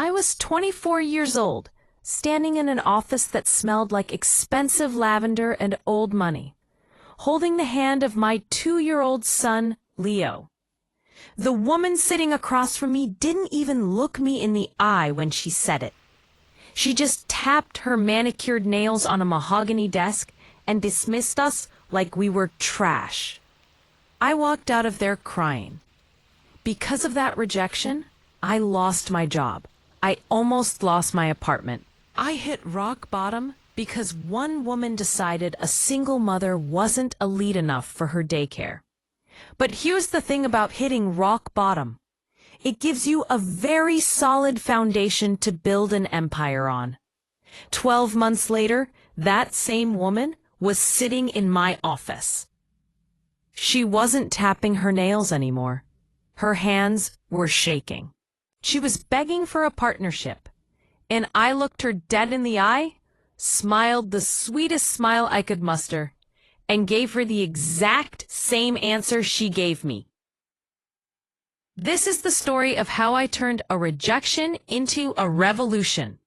I was 24 years old, standing in an office that smelled like expensive lavender and old money, holding the hand of my 2-year-old son, Leo. The woman sitting across from me didn't even look me in the eye when she said it. She just tapped her manicured nails on a mahogany desk and dismissed us like we were trash. I walked out of there crying. Because of that rejection, I lost my job. I almost lost my apartment. I hit rock bottom because one woman decided a single mother wasn't elite enough for her daycare. But here's the thing about hitting rock bottom. It gives you a very solid foundation to build an empire on. 12 months later, that same woman was sitting in my office. She wasn't tapping her nails anymore. Her hands were shaking. She was begging for a partnership, and I looked her dead in the eye, smiled the sweetest smile I could muster, and gave her the exact same answer she gave me. This is the story of how I turned a rejection into a revolution.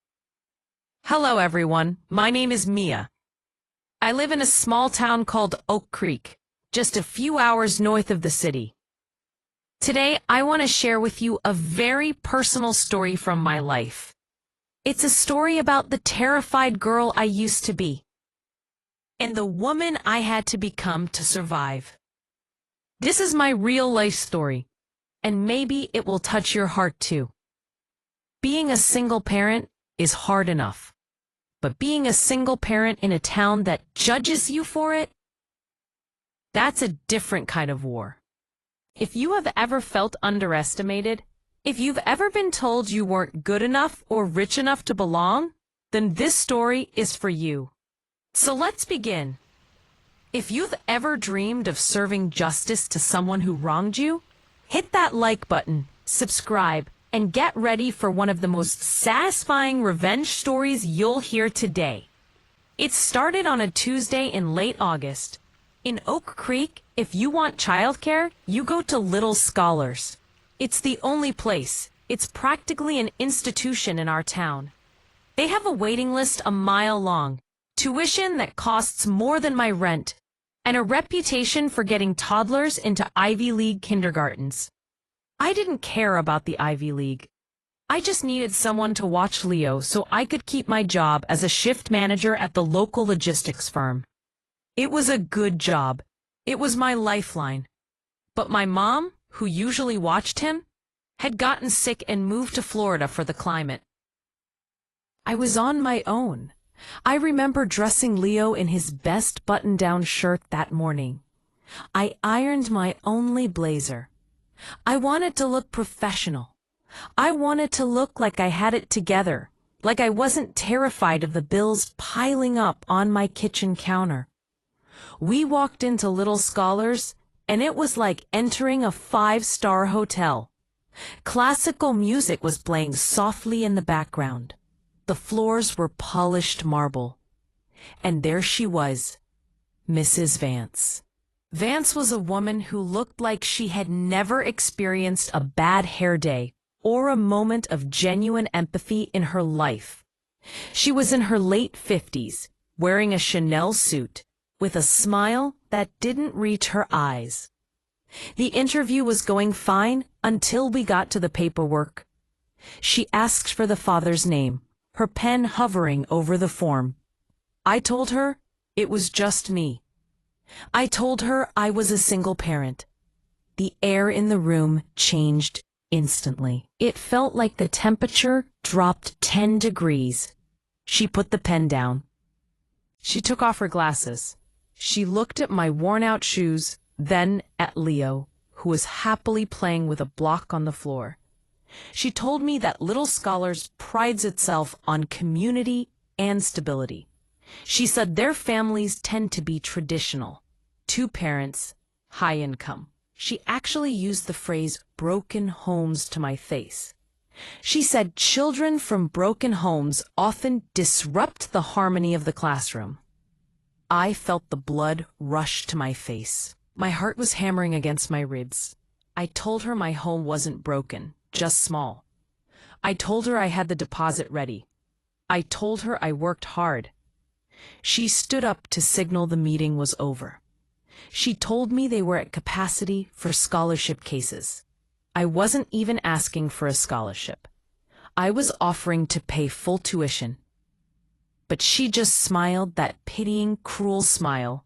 Hello everyone, my name is Mia. I live in a small town called Oak Creek, just a few hours north of the city. Today, I want to share with you a very personal story from my life. It's a story about the terrified girl I used to be, and the woman I had to become to survive. This is my real life story, and maybe it will touch your heart too. Being a single parent is hard enough, but being a single parent in a town that judges you for it, that's a different kind of war. If you have ever felt underestimated, if you've ever been told you weren't good enough or rich enough to belong, then this story is for you. So let's begin. If you've ever dreamed of serving justice to someone who wronged you, hit that like button, subscribe, and get ready for one of the most satisfying revenge stories you'll hear today. It started on a Tuesday in late August. In Oak Creek, if you want childcare, you go to Little Scholars. It's the only place. It's practically an institution in our town. They have a waiting list a mile long, tuition that costs more than my rent, and a reputation for getting toddlers into Ivy League kindergartens. I didn't care about the Ivy League. I just needed someone to watch Leo so I could keep my job as a shift manager at the local logistics firm. It was a good job. It was my lifeline. But my mom, who usually watched him, had gotten sick and moved to Florida for the climate. I was on my own. I remember dressing Leo in his best button-down shirt that morning. I ironed my only blazer. I wanted to look professional. I wanted to look like I had it together, like I wasn't terrified of the bills piling up on my kitchen counter. We walked into Little Scholars, and it was like entering a 5-star hotel. Classical music was playing softly in the background. The floors were polished marble. And there she was, Mrs. Vance. Vance was a woman who looked like she had never experienced a bad hair day or a moment of genuine empathy in her life. She was in her late 50s, wearing a Chanel suit, with a smile that didn't reach her eyes. The interview was going fine until we got to the paperwork. She asked for the father's name, her pen hovering over the form. I told her it was just me. I told her I was a single parent. The air in the room changed instantly. It felt like the temperature dropped 10 degrees. She put the pen down. She took off her glasses. She looked at my worn-out shoes, then at Leo, who was happily playing with a block on the floor. She told me that Little Scholars prides itself on community and stability. She said their families tend to be traditional. 2 parents, high income. She actually used the phrase broken homes to my face. She said children from broken homes often disrupt the harmony of the classroom. I felt the blood rush to my face. My heart was hammering against my ribs. I told her my home wasn't broken, just small. I told her I had the deposit ready. I told her I worked hard. She stood up to signal the meeting was over. She told me they were at capacity for scholarship cases. I wasn't even asking for a scholarship. I was offering to pay full tuition. But she just smiled that pitying, cruel smile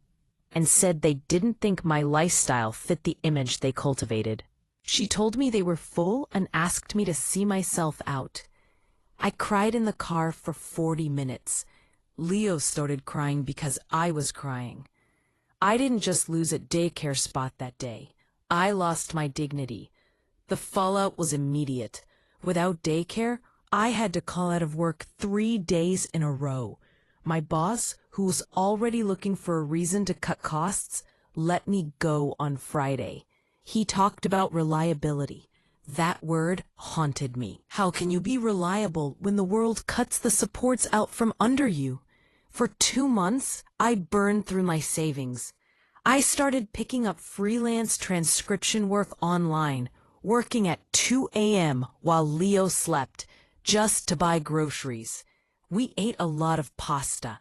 and said they didn't think my lifestyle fit the image they cultivated. She told me they were full and asked me to see myself out. I cried in the car for 40 minutes. Leo started crying because I was crying. I didn't just lose a daycare spot that day. I lost my dignity. The fallout was immediate. Without daycare, I had to call out of work 3 days in a row. My boss, who was already looking for a reason to cut costs, let me go on Friday. He talked about reliability. That word haunted me. How can you be reliable when the world cuts the supports out from under you? For 2 months, I burned through my savings. I started picking up freelance transcription work online, working at 2 a.m. while Leo slept, just to buy groceries. We ate a lot of pasta.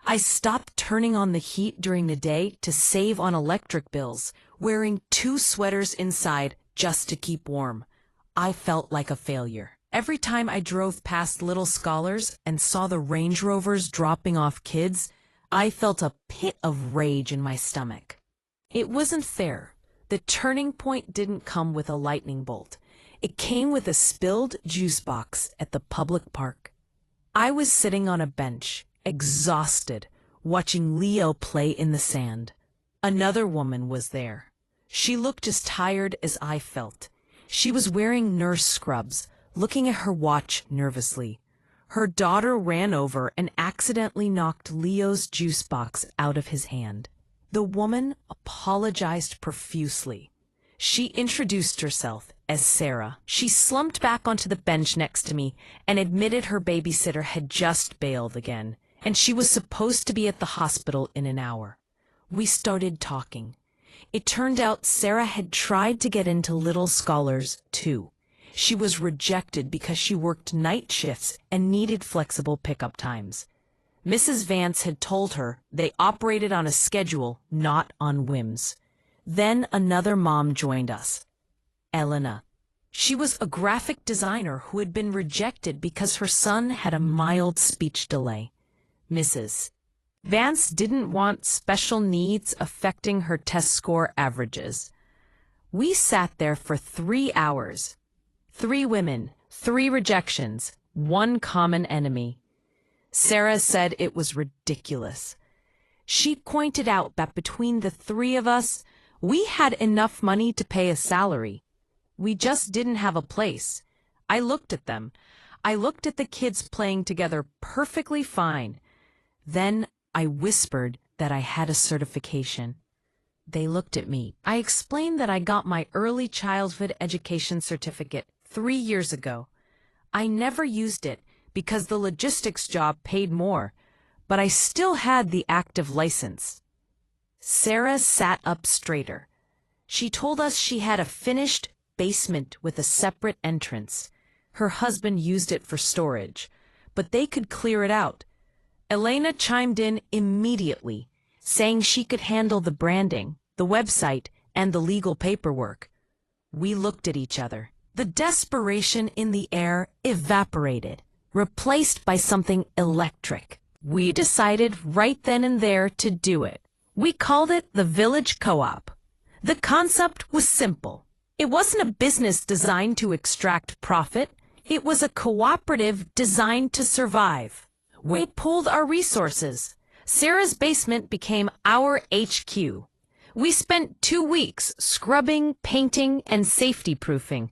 I stopped turning on the heat during the day to save on electric bills, wearing 2 sweaters inside just to keep warm. I felt like a failure. Every time I drove past Little Scholars and saw the Range Rovers dropping off kids, I felt a pit of rage in my stomach. It wasn't fair. The turning point didn't come with a lightning bolt. It came with a spilled juice box at the public park. I was sitting on a bench, exhausted, watching Leo play in the sand. Another woman was there. She looked as tired as I felt. She was wearing nurse scrubs, looking at her watch nervously. Her daughter ran over and accidentally knocked Leo's juice box out of his hand. The woman apologized profusely. She introduced herself as Sarah. She slumped back onto the bench next to me and admitted her babysitter had just bailed again, and she was supposed to be at the hospital in an hour. We started talking. It turned out Sarah had tried to get into Little Scholars, too. She was rejected because she worked night shifts and needed flexible pickup times. Mrs. Vance had told her they operated on a schedule, not on whims. Then another mom joined us, Elena. She was a graphic designer who had been rejected because her son had a mild speech delay. Mrs. Vance didn't want special needs affecting her test score averages. We sat there for 3 hours. 3 women, 3 rejections, 1 common enemy. Sarah said it was ridiculous. She pointed out that between the 3 of us, we had enough money to pay a salary. We just didn't have a place. I looked at them. I looked at the kids playing together perfectly fine. Then I whispered that I had a certification. They looked at me. I explained that I got my early childhood education certificate 3 years ago. I never used it because the logistics job paid more, but I still had the active license. Sarah sat up straighter. She told us she had a finished basement with a separate entrance. Her husband used it for storage, but they could clear it out. Elena chimed in immediately, saying she could handle the branding, the website, and the legal paperwork. We looked at each other. The desperation in the air evaporated, replaced by something electric. We decided right then and there to do it. We called it the Village Co-op. The concept was simple. It wasn't a business designed to extract profit. It was a cooperative designed to survive. We pooled our resources. Sarah's basement became our HQ. We spent 2 weeks scrubbing, painting, and safety-proofing.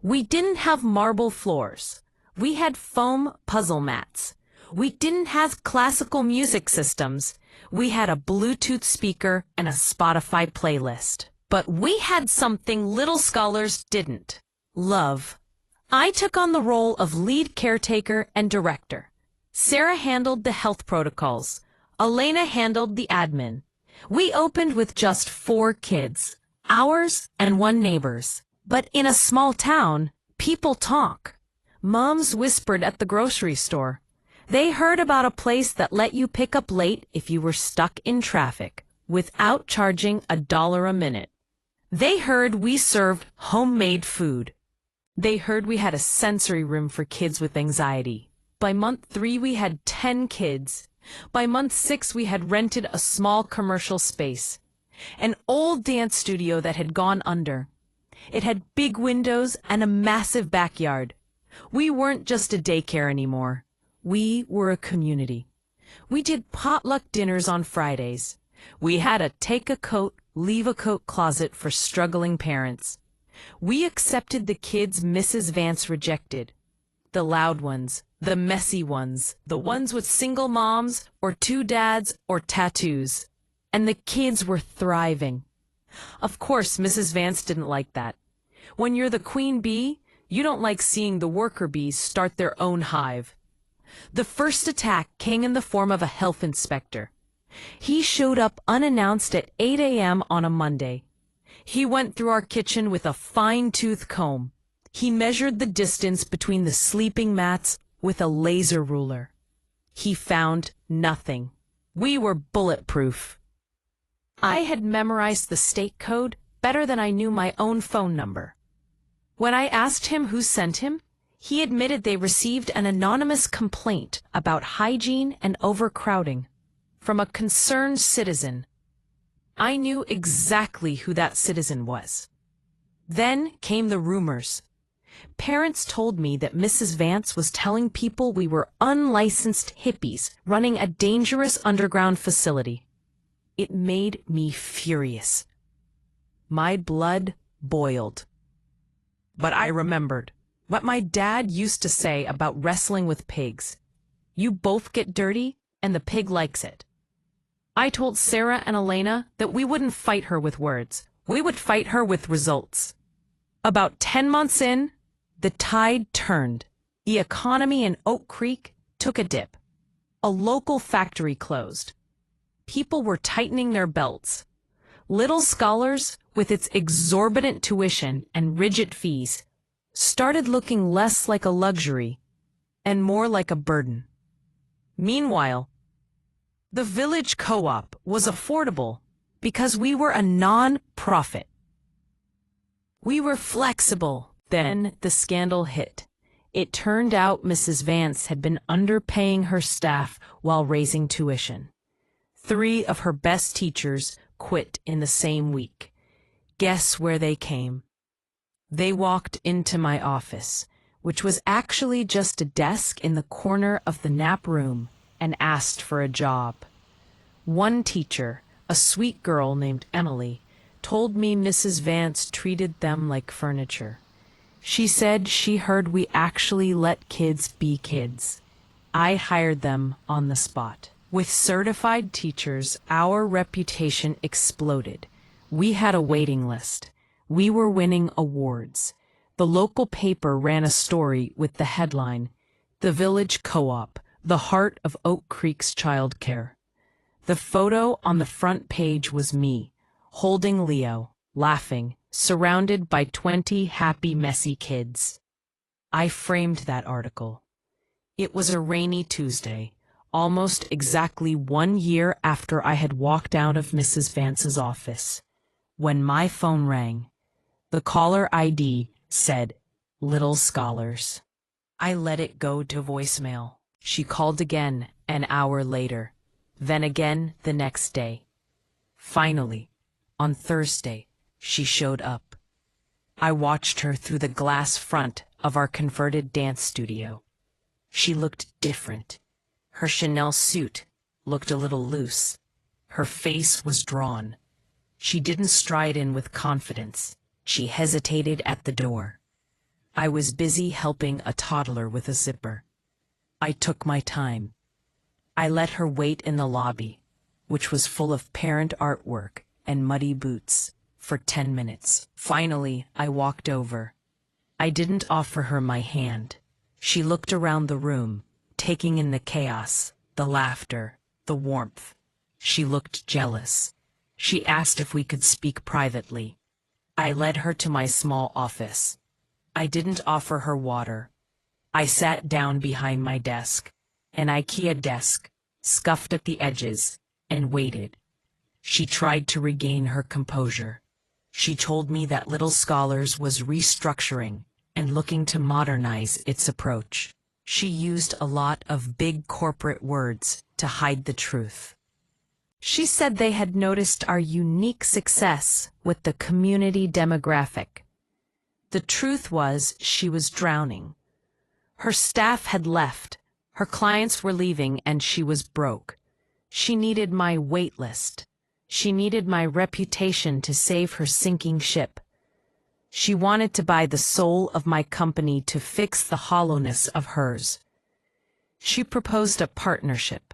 We didn't have marble floors. We had foam puzzle mats. We didn't have classical music systems. We had a Bluetooth speaker and a Spotify playlist. But we had something Little Scholars didn't: love. I took on the role of lead caretaker and director. Sarah handled the health protocols. Elena handled the admin. We opened with just 4 kids, ours and 1 neighbor's. But in a small town, people talk. Moms whispered at the grocery store. They heard about a place that let you pick up late if you were stuck in traffic, without charging $1 a minute. They heard we served homemade food. They heard we had a sensory room for kids with anxiety. By month 3, we had 10 kids. By month 6, we had rented a small commercial space, an old dance studio that had gone under. It had big windows and a massive backyard. We weren't just a daycare anymore. We were a community. We did potluck dinners on Fridays. We had a take-a-coat, leave-a-coat closet for struggling parents. We accepted the kids Mrs. Vance rejected. The loud ones, the messy ones, the ones with single moms or 2 dads or tattoos. And the kids were thriving. Of course, Mrs. Vance didn't like that. When you're the queen bee, you don't like seeing the worker bees start their own hive. The first attack came in the form of a health inspector. He showed up unannounced at 8 a.m. on a Monday. He went through our kitchen with a fine-tooth comb. He measured the distance between the sleeping mats with a laser ruler. He found nothing. We were bulletproof. I had memorized the state code better than I knew my own phone number. When I asked him who sent him, he admitted they received an anonymous complaint about hygiene and overcrowding from a concerned citizen. I knew exactly who that citizen was. Then came the rumors. Parents told me that Mrs. Vance was telling people we were unlicensed hippies running a dangerous underground facility. It made me furious. My blood boiled. But I remembered what my dad used to say about wrestling with pigs. You both get dirty, and the pig likes it. I told Sarah and Elena that we wouldn't fight her with words. We would fight her with results. About 10 months in, the tide turned. The economy in Oak Creek took a dip. A local factory closed. People were tightening their belts. Little Scholars, with its exorbitant tuition and rigid fees, started looking less like a luxury and more like a burden. Meanwhile, the village co-op was affordable because we were a non-profit. We were flexible. Then the scandal hit. It turned out Mrs. Vance had been underpaying her staff while raising tuition. 3 of her best teachers quit in the same week. Guess where they came? They walked into my office, which was actually just a desk in the corner of the nap room, and asked for a job. One teacher, a sweet girl named Emily, told me Mrs. Vance treated them like furniture. She said she heard we actually let kids be kids. I hired them on the spot. With certified teachers, our reputation exploded. We had a waiting list. We were winning awards. The local paper ran a story with the headline, "The Village Co-op, the Heart of Oak Creek's Childcare." The photo on the front page was me, holding Leo, laughing, surrounded by 20 happy, messy kids. I framed that article. It was a rainy Tuesday, almost exactly 1 year after I had walked out of Mrs. Vance's office, when my phone rang. The caller ID said, "Little Scholars." I let it go to voicemail. She called again an hour later, then again the next day. Finally, on Thursday, she showed up. I watched her through the glass front of our converted dance studio. She looked different. Her Chanel suit looked a little loose. Her face was drawn. She didn't stride in with confidence. She hesitated at the door. I was busy helping a toddler with a zipper. I took my time. I let her wait in the lobby, which was full of parent artwork and muddy boots, for 10 minutes. Finally, I walked over. I didn't offer her my hand. She looked around the room, taking in the chaos, the laughter, the warmth. She looked jealous. She asked if we could speak privately. I led her to my small office. I didn't offer her water. I sat down behind my desk, an IKEA desk, scuffed at the edges, and waited. She tried to regain her composure. She told me that Little Scholars was restructuring and looking to modernize its approach. She used a lot of big corporate words to hide the truth. She said they had noticed our unique success with the community demographic. The truth was she was drowning. Her staff had left, her clients were leaving, and she was broke. She needed my wait list. She needed my reputation to save her sinking ship. She wanted to buy the soul of my company to fix the hollowness of hers. She proposed a partnership,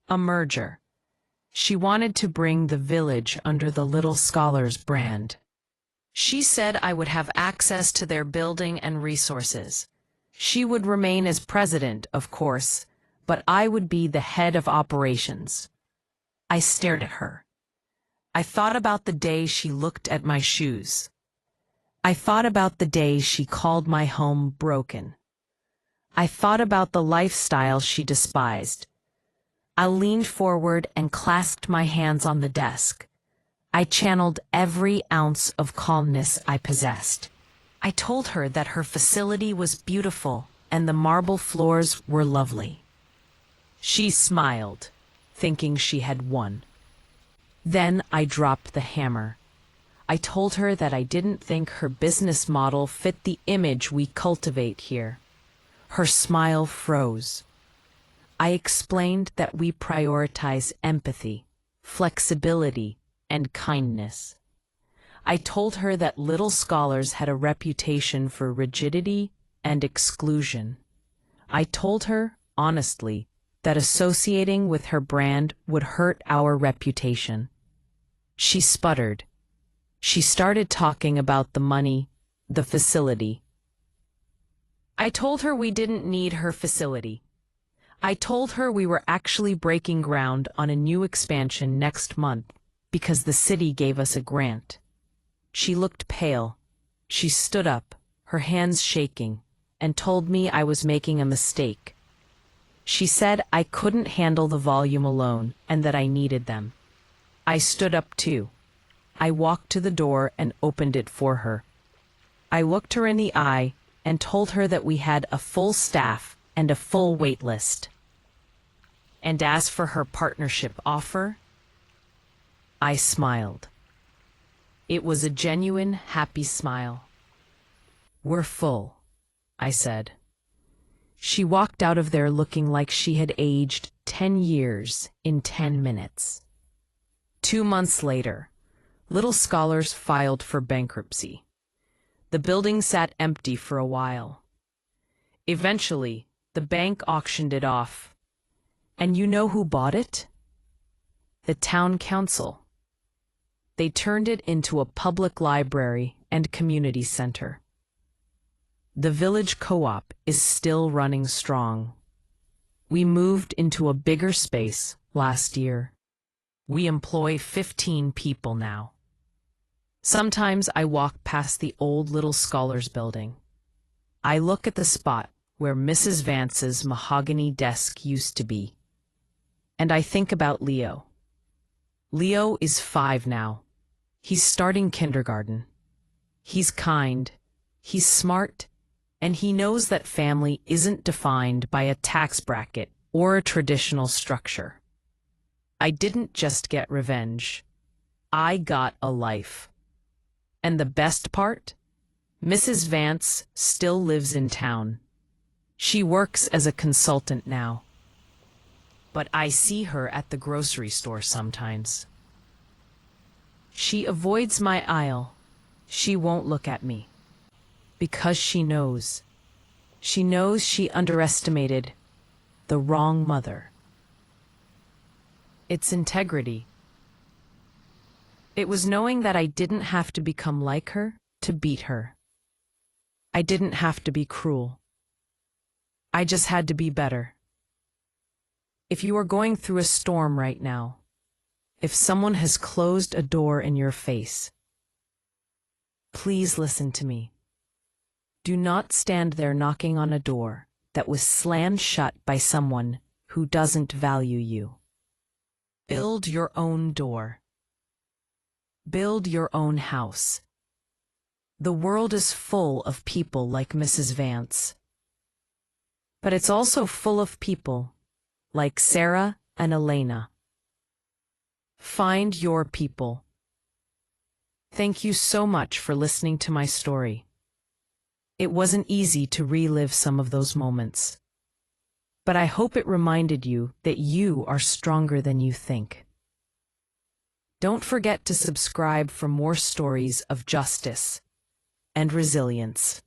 a merger. She wanted to bring the village under the Little Scholars brand. She said I would have access to their building and resources. She would remain as president, of course, but I would be the head of operations. I stared at her. I thought about the day she looked at my shoes. I thought about the day she called my home broken. I thought about the lifestyle she despised. I leaned forward and clasped my hands on the desk. I channeled every ounce of calmness I possessed. I told her that her facility was beautiful and the marble floors were lovely. She smiled, thinking she had won. Then I dropped the hammer. I told her that I didn't think her business model fit the image we cultivate here. Her smile froze. I explained that we prioritize empathy, flexibility, and kindness. I told her that Little Scholars had a reputation for rigidity and exclusion. I told her, honestly, that associating with her brand would hurt our reputation. She sputtered. She started talking about the money, the facility. I told her we didn't need her facility. I told her we were actually breaking ground on a new expansion next month because the city gave us a grant. She looked pale. She stood up, her hands shaking, and told me I was making a mistake. She said I couldn't handle the volume alone and that I needed them. I stood up too. I walked to the door and opened it for her. I looked her in the eye and told her that we had a full staff and a full wait list. And as for her partnership offer, I smiled. It was a genuine, happy smile. We're full, I said. She walked out of there looking like she had aged 10 years in 10 minutes. 2 months later, Little Scholars filed for bankruptcy. The building sat empty for a while. Eventually, the bank auctioned it off. And you know who bought it? The town council. They turned it into a public library and community center. The village co-op is still running strong. We moved into a bigger space last year. We employ 15 people now. Sometimes I walk past the old Little Scholars building. I look at the spot where Mrs. Vance's mahogany desk used to be. And I think about Leo. Leo is 5 now. He's starting kindergarten. He's kind, he's smart, and he knows that family isn't defined by a tax bracket or a traditional structure. I didn't just get revenge. I got a life. And the best part? Mrs. Vance still lives in town. She works as a consultant now. But I see her at the grocery store sometimes. She avoids my aisle. She won't look at me. Because she knows. She knows she underestimated the wrong mother. It's integrity. It was knowing that I didn't have to become like her to beat her. I didn't have to be cruel. I just had to be better. If you are going through a storm right now, if someone has closed a door in your face, please listen to me. Do not stand there knocking on a door that was slammed shut by someone who doesn't value you. Build your own door. Build your own house. The world is full of people like Mrs. Vance. But it's also full of people like Sarah and Elena. Find your people. Thank you so much for listening to my story. It wasn't easy to relive some of those moments, but I hope it reminded you that you are stronger than you think. Don't forget to subscribe for more stories of justice and resilience.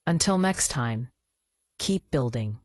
Until next time, keep building.